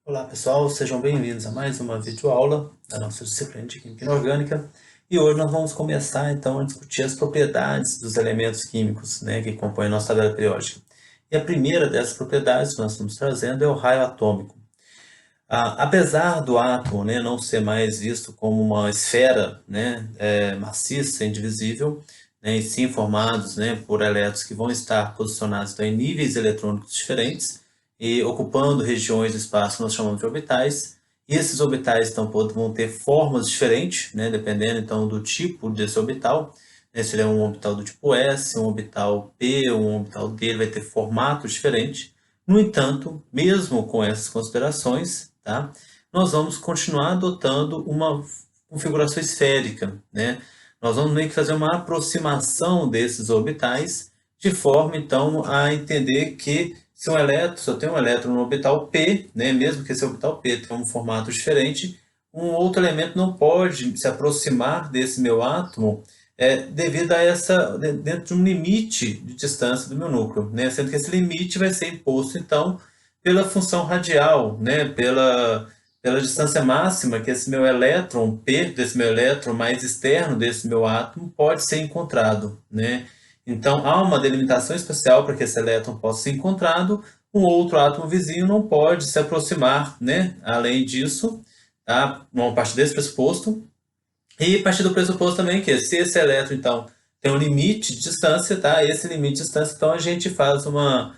Olá pessoal, sejam bem-vindos a mais uma videoaula da nossa disciplina de Química Inorgânica. E hoje nós vamos começar então a discutir as propriedades dos elementos químicos, que compõem a nossa tabela periódica. E a primeira dessas propriedades que nós estamos trazendo é o raio atômico. Apesar do átomo, não ser mais visto como uma esfera, maciça, indivisível, e sim formados, por elétrons que vão estar posicionados em níveis eletrônicos diferentes e ocupando regiões do espaço que nós chamamos de orbitais. E esses orbitais então vão ter formas diferentes, dependendo então do tipo desse orbital. Se ele é um orbital do tipo S, um orbital P, um orbital D, ele vai ter formatos diferentes. No entanto, mesmo com essas considerações, tá, nós vamos continuar adotando uma configuração esférica, Nós vamos meio que fazer uma aproximação desses orbitais, de forma então a entender que se um elétron, se eu tenho um elétron no orbital P, mesmo que esse orbital P tenha um formato diferente, um outro elemento não pode se aproximar desse meu átomo devido a dentro de um limite de distância do meu núcleo, sendo que esse limite vai ser imposto, então, pela função radial, pela distância máxima que esse meu elétron, P desse meu elétron mais externo desse meu átomo, pode ser encontrado, Então, há uma delimitação especial para que esse elétron possa ser encontrado, um outro átomo vizinho não pode se aproximar, Além disso, tá? A partir desse pressuposto, e a partir do pressuposto também que se esse elétron, então, tem um limite de distância, tá? Esse limite de distância, então, a gente faz uma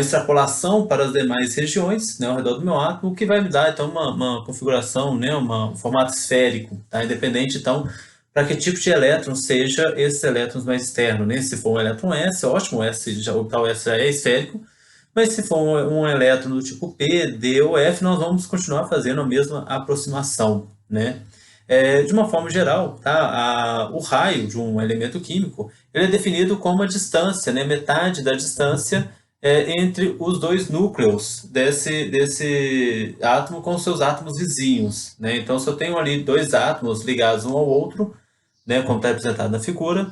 extrapolação para as demais regiões, ao redor do meu átomo, que vai me dar, então, uma configuração, um formato esférico, tá? Independente, então, para que tipo de elétron seja esses elétrons mais externos, Se for um elétron S, ótimo, o tal S já é esférico, mas se for um elétron do tipo P, D ou F, nós vamos continuar fazendo a mesma aproximação, de uma forma geral, tá? O raio de um elemento químico ele é definido como a distância, metade da distância entre os dois núcleos desse átomo com seus átomos vizinhos. Então, se eu tenho ali dois átomos ligados um ao outro, como está representado na figura,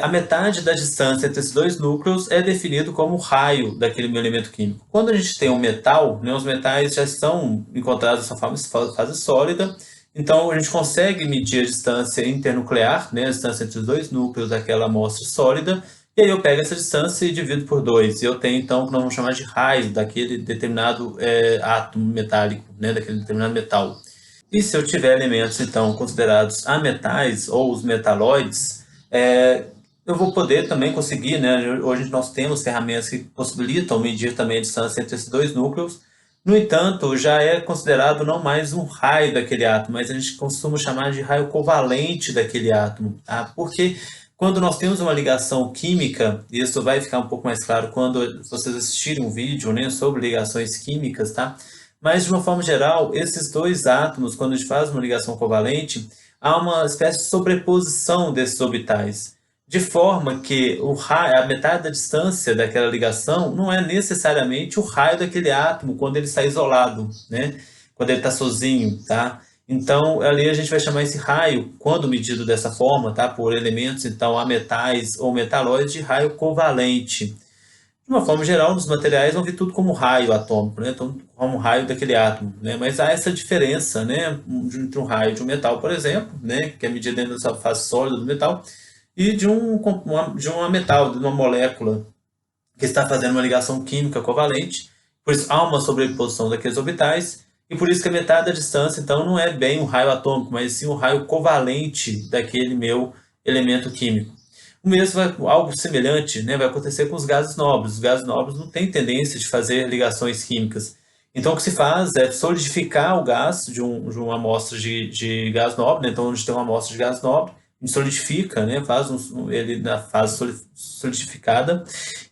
a metade da distância entre esses dois núcleos é definido como o raio daquele meu elemento químico. Quando a gente tem um metal, os metais já estão encontrados nessa fase sólida, então a gente consegue medir a distância internuclear, a distância entre os dois núcleos daquela amostra sólida, e aí eu pego essa distância e divido por 2. E eu tenho então o que nós vamos chamar de raio daquele determinado átomo metálico, daquele determinado metal. E se eu tiver elementos, então, considerados ametais ou os metalóides, eu vou poder também conseguir, Hoje nós temos ferramentas que possibilitam medir também a distância entre esses dois núcleos. No entanto, já é considerado não mais um raio daquele átomo, mas a gente costuma chamar de raio covalente daquele átomo, tá? Porque quando nós temos uma ligação química, e isso vai ficar um pouco mais claro quando vocês assistirem um vídeo, sobre ligações químicas, tá? Mas, de uma forma geral, esses dois átomos, quando a gente faz uma ligação covalente, há uma espécie de sobreposição desses orbitais, de forma que o raio, a metade da distância daquela ligação não é necessariamente o raio daquele átomo quando ele está isolado, quando ele está sozinho, tá? Então, ali a gente vai chamar esse raio, quando medido dessa forma, tá? Por elementos, então, ametais ou metalóides, de raio covalente. De uma forma geral, nos materiais vão ver tudo como raio atômico, então, como raio daquele átomo, Mas há essa diferença, entre um raio de um metal, por exemplo, que é medido dentro dessa fase sólida do metal, e de uma metal, de uma molécula que está fazendo uma ligação química covalente. Por isso há uma sobreposição daqueles orbitais, e por isso que a metade da distância, então, não é bem um raio atômico, mas sim um raio covalente daquele meu elemento químico. O mesmo algo semelhante, vai acontecer com os gases nobres. Os gases nobres não têm tendência de fazer ligações químicas. Então, o que se faz é solidificar o gás de uma amostra de gás nobre. Então, onde tem uma amostra de gás nobre, a gente solidifica, faz ele na fase solidificada.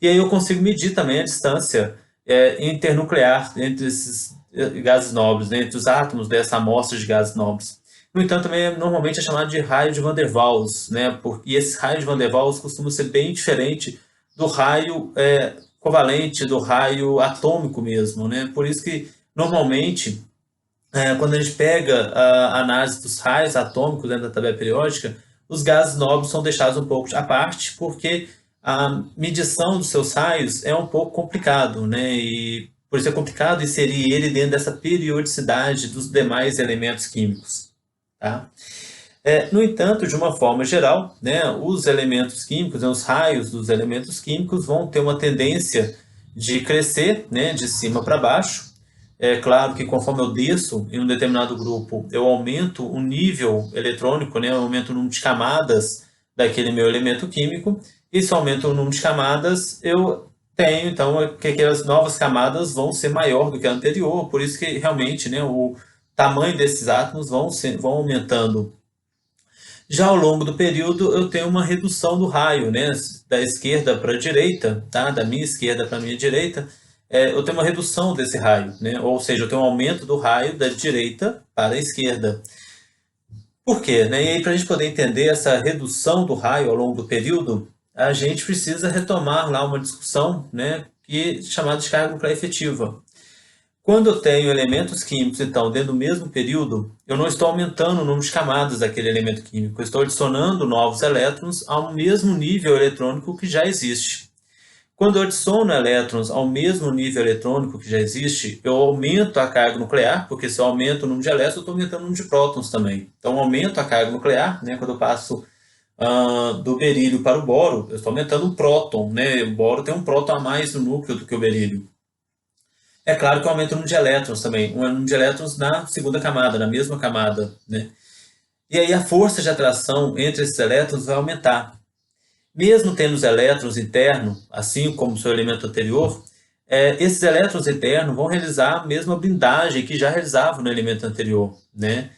E aí eu consigo medir também a distância internuclear entre esses gases nobres, entre os átomos dessa amostra de gases nobres. No entanto, também normalmente é chamado de raio de Van der Waals, e esse raio de Van der Waals costuma ser bem diferente do raio covalente, do raio atômico mesmo, Por isso que, normalmente, quando a gente pega a análise dos raios atômicos dentro da tabela periódica, os gases nobres são deixados um pouco à parte, porque a medição dos seus raios é um pouco complicado, E Por isso é complicado inserir ele dentro dessa periodicidade dos demais elementos químicos. Tá? No entanto, de uma forma geral, né, os elementos químicos, né, os raios dos elementos químicos vão ter uma tendência de crescer, né, de cima para baixo. É claro que conforme eu desço em um determinado grupo, eu aumento o nível eletrônico, né, eu aumento o número de camadas daquele meu elemento químico, e se eu aumento o número de camadas, eu tenho, então, que aquelas novas camadas vão ser maior do que a anterior, por isso que realmente, né, o tamanho desses átomos vão aumentando. Já ao longo do período, eu tenho uma redução do raio, né? Da esquerda para a direita, tá? Da minha esquerda para a minha direita, eu tenho uma redução desse raio, né? Ou seja, eu tenho um aumento do raio da direita para a esquerda. Por quê? Né? E aí, para a gente poder entender essa redução do raio ao longo do período, a gente precisa retomar lá uma discussão, né? Chamada de carga nuclear efetiva. Quando eu tenho elementos químicos, então, dentro do mesmo período, eu não estou aumentando o número de camadas daquele elemento químico, eu estou adicionando novos elétrons ao mesmo nível eletrônico que já existe. Quando eu adiciono elétrons ao mesmo nível eletrônico que já existe, eu aumento a carga nuclear, porque se eu aumento o número de elétrons, eu estou aumentando o número de prótons também. Então, eu aumento a carga nuclear, né, quando eu passo do berílio para o boro, eu estou aumentando o próton. Né? O boro tem um próton a mais no núcleo do que o berílio. É claro que aumenta o número de elétrons também, o número de elétrons na segunda camada, na mesma camada, né? E aí a força de atração entre esses elétrons vai aumentar. Mesmo tendo os elétrons internos, assim como o seu elemento anterior, esses elétrons internos vão realizar a mesma blindagem que já realizavam no elemento anterior, né?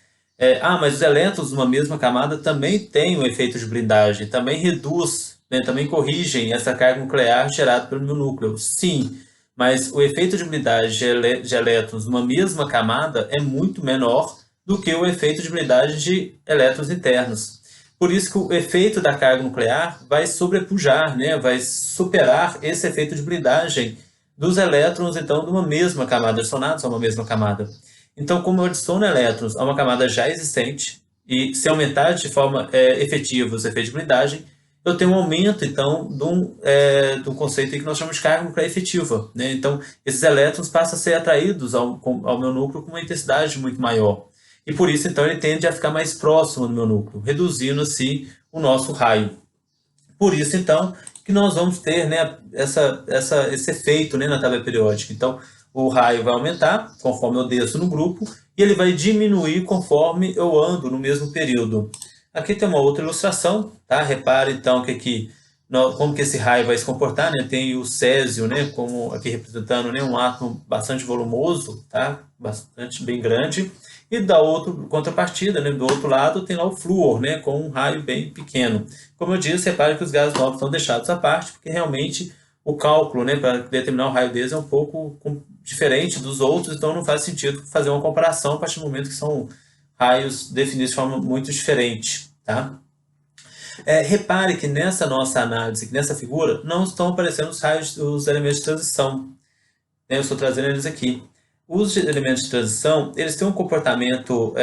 Mas os elétrons numa mesma camada também têm um efeito de blindagem, também reduz, né, também corrigem essa carga nuclear gerada pelo meu núcleo. Sim, mas o efeito de blindagem de elétrons numa mesma camada é muito menor do que o efeito de blindagem de elétrons internos. Por isso que o efeito da carga nuclear vai sobrepujar, né, vai superar esse efeito de blindagem dos elétrons, então, de uma mesma camada, adicionados a uma mesma camada. Então, como eu adiciono elétrons a uma camada já existente, e se aumentar de forma efetiva os efeitos de blindagem, eu tenho um aumento, então, de um conceito que nós chamamos de carga nuclear efetiva. Né? Então, esses elétrons passam a ser atraídos ao meu núcleo com uma intensidade muito maior. E por isso, então, ele tende a ficar mais próximo do meu núcleo, reduzindo, assim, o nosso raio. Por isso, então, que nós vamos ter, né, esse efeito, né, na tabela periódica. Então, o raio vai aumentar conforme eu desço no grupo e ele vai diminuir conforme eu ando no mesmo período. Aqui tem uma outra ilustração, tá? Repare, então, como que esse raio vai se comportar, né? Tem o césio, né, como aqui representando, né, um átomo bastante volumoso, tá? Bastante bem grande. E da outra contrapartida, né, do outro lado, tem lá o flúor, né, com um raio bem pequeno. Como eu disse, repare que os gases nobres estão deixados à parte, porque realmente o cálculo, né, para determinar o raio deles é um pouco diferente dos outros, então não faz sentido fazer uma comparação a partir do momento que são raios definidos de forma muito diferente. Tá? Repare que nessa nossa análise, nessa figura, não estão aparecendo os elementos de transição. Eu estou trazendo eles aqui. Os elementos de transição, eles têm um comportamento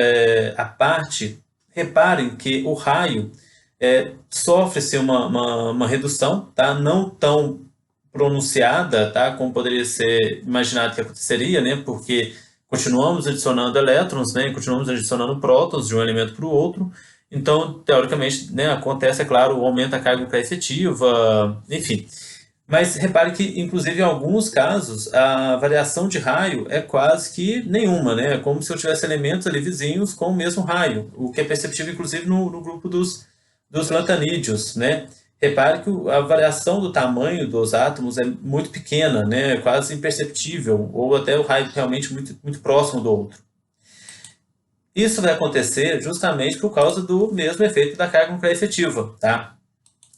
à parte. Reparem que o raio sofre-se uma redução, tá? Não tão pronunciada, tá? Como poderia ser imaginado que aconteceria, né? Porque continuamos adicionando elétrons, né? Continuamos adicionando prótons de um elemento para o outro. Então, teoricamente, né, acontece, é claro, o aumento da carga nuclear efetiva, enfim. Mas repare que, inclusive, em alguns casos, a variação de raio é quase que nenhuma, né? É como se eu tivesse elementos ali vizinhos com o mesmo raio, o que é perceptível, inclusive, no grupo dos lantanídeos, né? Repare que a variação do tamanho dos átomos é muito pequena, né? Quase imperceptível, ou até o raio realmente muito, muito próximo do outro. Isso vai acontecer justamente por causa do mesmo efeito da carga nuclear efetiva, tá?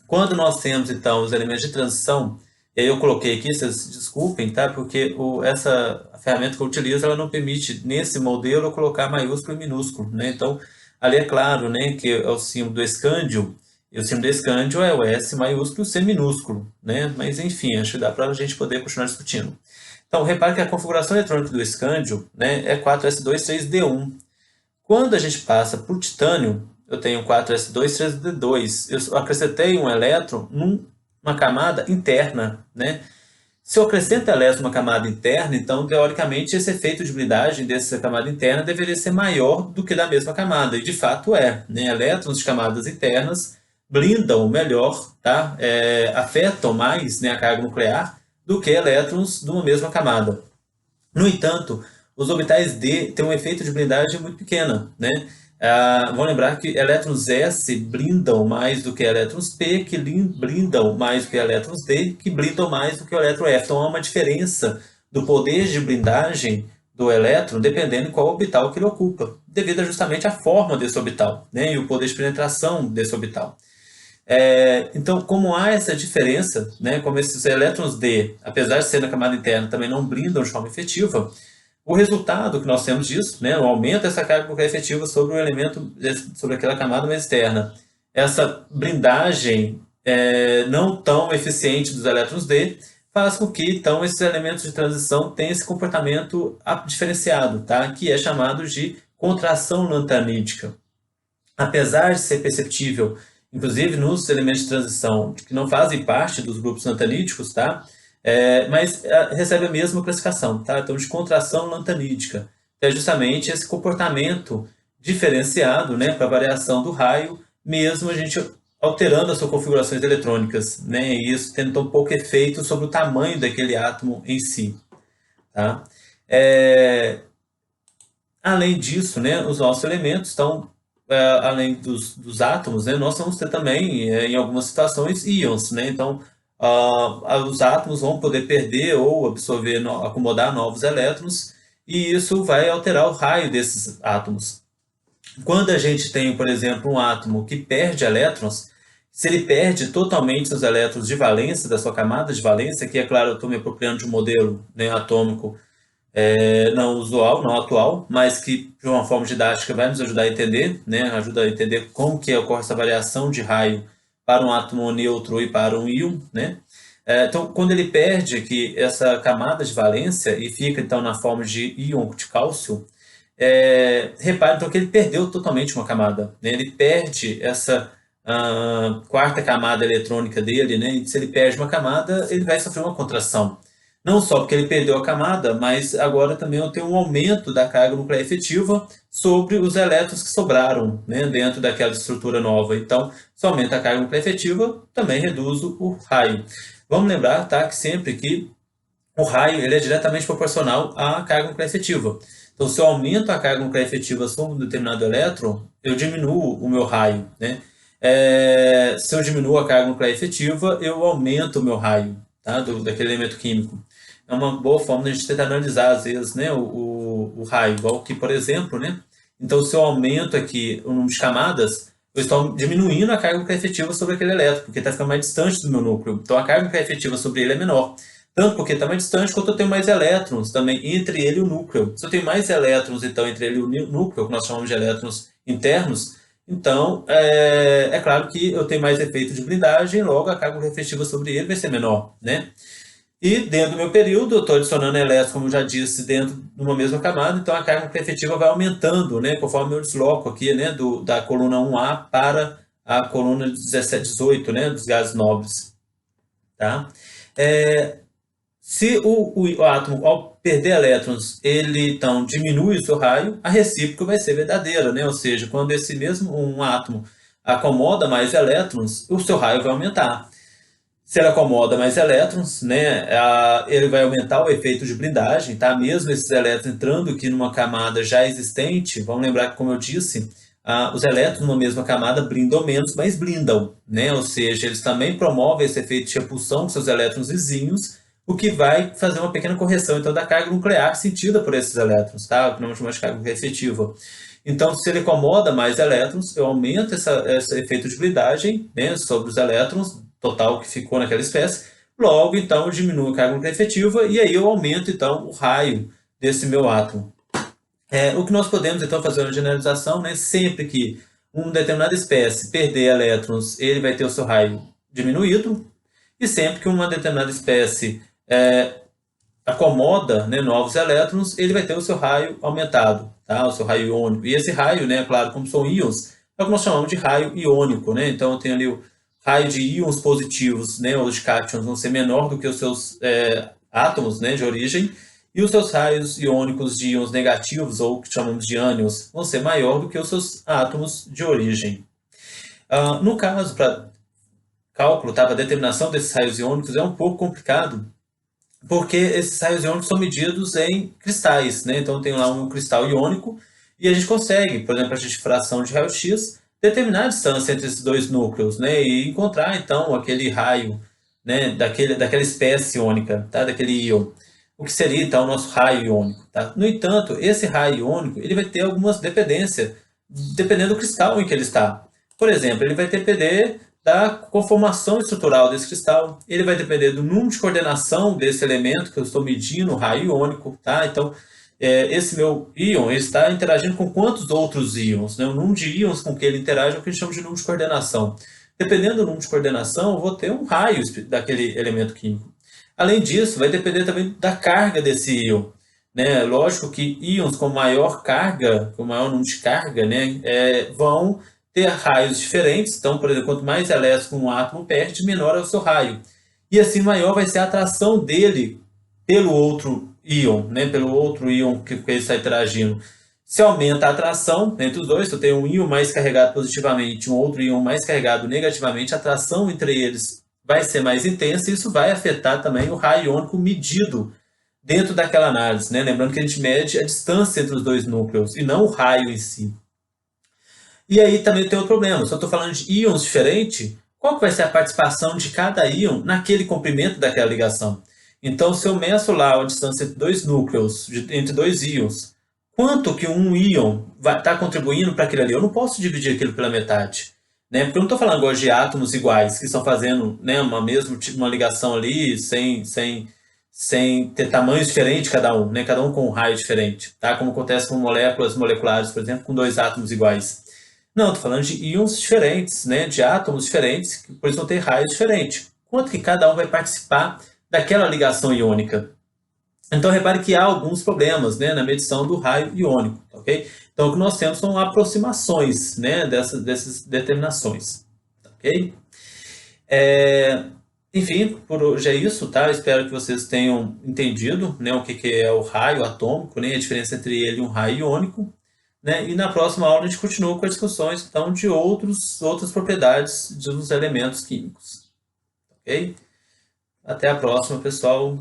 Quando nós temos, então, os elementos de transição, e aí eu coloquei aqui, vocês desculpem, tá? Porque essa ferramenta que eu utilizo, ela não permite, nesse modelo, eu colocar maiúsculo e minúsculo, né? Então, ali é claro, né, que é o símbolo do escândio, e o símbolo do escândio é o S maiúsculo e o C minúsculo, né? Mas, enfim, acho que dá para a gente poder continuar discutindo. Então, repare que a configuração eletrônica do escândio, né, é 4s2,3d1. Quando a gente passa para o titânio, eu tenho 4s2, 3d2. Eu acrescentei um elétron numa camada interna, né? Se eu acrescento elétron numa camada interna, então, teoricamente, esse efeito de blindagem dessa camada interna deveria ser maior do que da mesma camada, e de fato é, né? Elétrons de camadas internas blindam melhor, tá? Afetam mais, né, a carga nuclear do que elétrons de uma mesma camada. No entanto, os orbitais D têm um efeito de blindagem muito pequena, né? Vamos lembrar que elétrons S blindam mais do que elétrons P, que blindam mais do que elétrons D, que blindam mais do que o elétron F. Então há uma diferença do poder de blindagem do elétron dependendo de qual orbital que ele ocupa, devido justamente à forma desse orbital, né? E o poder de penetração desse orbital. Então, como há essa diferença, né, como esses elétrons D, apesar de ser na camada interna, também não blindam de forma efetiva, o resultado que nós temos disso, né, o aumento dessa carga nuclear efetiva sobre o elemento, sobre aquela camada mais externa, essa blindagem não tão eficiente dos elétrons D, faz com que, então, esses elementos de transição tenham esse comportamento diferenciado, tá, que é chamado de contração lantanítica. Apesar de ser perceptível, inclusive nos elementos de transição que não fazem parte dos grupos lantanídicos, tá? Mas recebe a mesma classificação, tá? Então, de contração lantanídica. É justamente esse comportamento diferenciado, né, para a variação do raio, mesmo a gente alterando as suas configurações eletrônicas, né? E isso tendo um pouco efeito sobre o tamanho daquele átomo em si, tá? Além disso, né, os nossos elementos estão além dos átomos, né, nós vamos ter também, em algumas situações, íons, né? Então, os átomos vão poder perder ou absorver, acomodar novos elétrons, e isso vai alterar o raio desses átomos. Quando a gente tem, por exemplo, um átomo que perde elétrons, se ele perde totalmente os elétrons de valência, da sua camada de valência, que é claro, eu estou me apropriando de um modelo, né, atômico, não usual, não atual, mas que de uma forma didática vai nos ajudar a entender, né? Ajuda a entender como que ocorre essa variação de raio para um átomo neutro e para um íon, né? Então, quando ele perde aqui essa camada de valência e fica então na forma de íon de cálcio, repare então que ele perdeu totalmente uma camada, né? Ele perde essa quarta camada eletrônica dele, né? E se ele perde uma camada, ele vai sofrer uma contração. Não só porque ele perdeu a camada, mas agora também eu tenho um aumento da carga nuclear efetiva sobre os elétrons que sobraram, né, dentro daquela estrutura nova. Então, se aumenta a carga nuclear efetiva, também reduz o raio. Vamos lembrar, tá, que sempre que o raio ele é diretamente proporcional à carga nuclear efetiva. Então, se eu aumento a carga nuclear efetiva sobre um determinado elétron, eu diminuo o meu raio, né? Se eu diminuo a carga nuclear efetiva, eu aumento o meu raio, tá, daquele elemento químico. É uma boa forma de a gente tentar analisar, às vezes, né, o raio. Igual que, por exemplo, né, então, se eu aumento aqui o número de camadas, eu estou diminuindo a carga nuclear efetiva sobre aquele elétron, porque está ficando mais distante do meu núcleo. Então, a carga nuclear efetiva sobre ele é menor. Tanto porque está mais distante, quanto eu tenho mais elétrons também entre ele e o núcleo. Se eu tenho mais elétrons, então, entre ele e o núcleo, que nós chamamos de elétrons internos, então, é claro que eu tenho mais efeito de blindagem, logo a carga nuclear efetiva sobre ele vai ser menor, né? E dentro do meu período, eu estou adicionando elétrons, como eu já disse, dentro de uma mesma camada, então a carga nuclear efetiva vai aumentando, né, conforme eu desloco aqui, né, da coluna 1A para a coluna 17, 18, né, dos gases nobres. Tá? Se o átomo, ao perder elétrons, ele então diminui o seu raio, a recíproca vai ser verdadeira, né? Ou seja, quando esse mesmo um átomo acomoda mais elétrons, o seu raio vai aumentar. Se ele acomoda mais elétrons, né, ele vai aumentar o efeito de blindagem, tá? Mesmo esses elétrons entrando aqui numa camada já existente, vamos lembrar que, como eu disse, os elétrons numa mesma camada blindam menos, mas blindam, né? Ou seja, eles também promovem esse efeito de repulsão com seus elétrons vizinhos, o que vai fazer uma pequena correção, então, da carga nuclear sentida por esses elétrons, tá? O que nós chamamos de carga nuclear efetiva. Então, se ele acomoda mais elétrons, eu aumento esse efeito de blindagem, né, sobre os elétrons, total que ficou naquela espécie, logo, então, eu diminuo a carga nuclear efetiva e aí eu aumento, então, o raio desse meu átomo. O que nós podemos, então, fazer uma generalização, né, sempre que uma determinada espécie perder elétrons, ele vai ter o seu raio diminuído, e sempre que uma determinada espécie acomoda, né, novos elétrons, ele vai ter o seu raio aumentado, tá? O seu raio iônico. E esse raio, né, claro, como são íons, é o que nós chamamos de raio iônico, né? Então, eu tenho ali o raio de íons positivos, né, ou de cátions, vão ser menor do que os seus átomos, né, de origem, e os seus raios iônicos de íons negativos, ou que chamamos de ânions, vão ser maior do que os seus átomos de origem. No caso, para cálculo, tá, para determinação desses raios iônicos é um pouco complicado, porque esses raios iônicos são medidos em cristais, né? Então tem lá um cristal iônico e a gente consegue, por exemplo, a difração de raio-x, determinar a distância entre esses dois núcleos, né? E encontrar então aquele raio, né, daquela espécie iônica, tá? Daquele íon. O que seria então o nosso raio iônico, tá? No entanto, esse raio iônico, ele vai ter algumas dependências, dependendo do cristal em que ele está. Por exemplo, ele vai depender da conformação estrutural desse cristal, ele vai depender do número de coordenação desse elemento que eu estou medindo, o raio iônico, tá? Então, esse meu íon está interagindo com quantos outros íons, né? O número de íons com que ele interage é o que a gente chama de número de coordenação. Dependendo do número de coordenação, eu vou ter um raio daquele elemento químico. Além disso, vai depender também da carga desse íon, né? Lógico que íons com maior carga, com maior número de carga, né, vão ter raios diferentes. Então, por exemplo, quanto mais elétrico um átomo perde, menor é o seu raio. E assim, maior vai ser a atração dele pelo outro íon, né? Pelo outro íon que ele está interagindo. Se aumenta a atração entre os dois, se eu tenho um íon mais carregado positivamente e um outro íon mais carregado negativamente, a atração entre eles vai ser mais intensa e isso vai afetar também o raio iônico medido dentro daquela análise, né? Lembrando que a gente mede a distância entre os dois núcleos e não o raio em si. E aí também tem outro problema, se eu estou falando de íons diferentes, qual que vai ser a participação de cada íon naquele comprimento daquela ligação? Então, se eu meço lá a distância entre dois núcleos, entre dois íons, quanto que um íon vai estar contribuindo para aquilo ali? Eu não posso dividir aquilo pela metade, né? Porque eu não estou falando agora de átomos iguais, que estão fazendo, né, uma ligação ali sem ter tamanhos diferentes cada um, né? Cada um com um raio diferente, tá? Como acontece com moléculas moleculares, por exemplo, com dois átomos iguais. Não, estou falando de íons diferentes, né? De átomos diferentes, que por isso vão ter raios diferentes. Quanto que cada um vai participar daquela ligação iônica? Então, repare que há alguns problemas, né, na medição do raio iônico, ok? Então, o que nós temos são aproximações, né, dessas determinações, ok? Enfim, por hoje é isso, tá? Eu espero que vocês tenham entendido, né, o que é o raio atômico, né, a diferença entre ele e um raio iônico, né? E na próxima aula a gente continua com as discussões então, de outras propriedades dos elementos químicos, ok? Até a próxima, pessoal.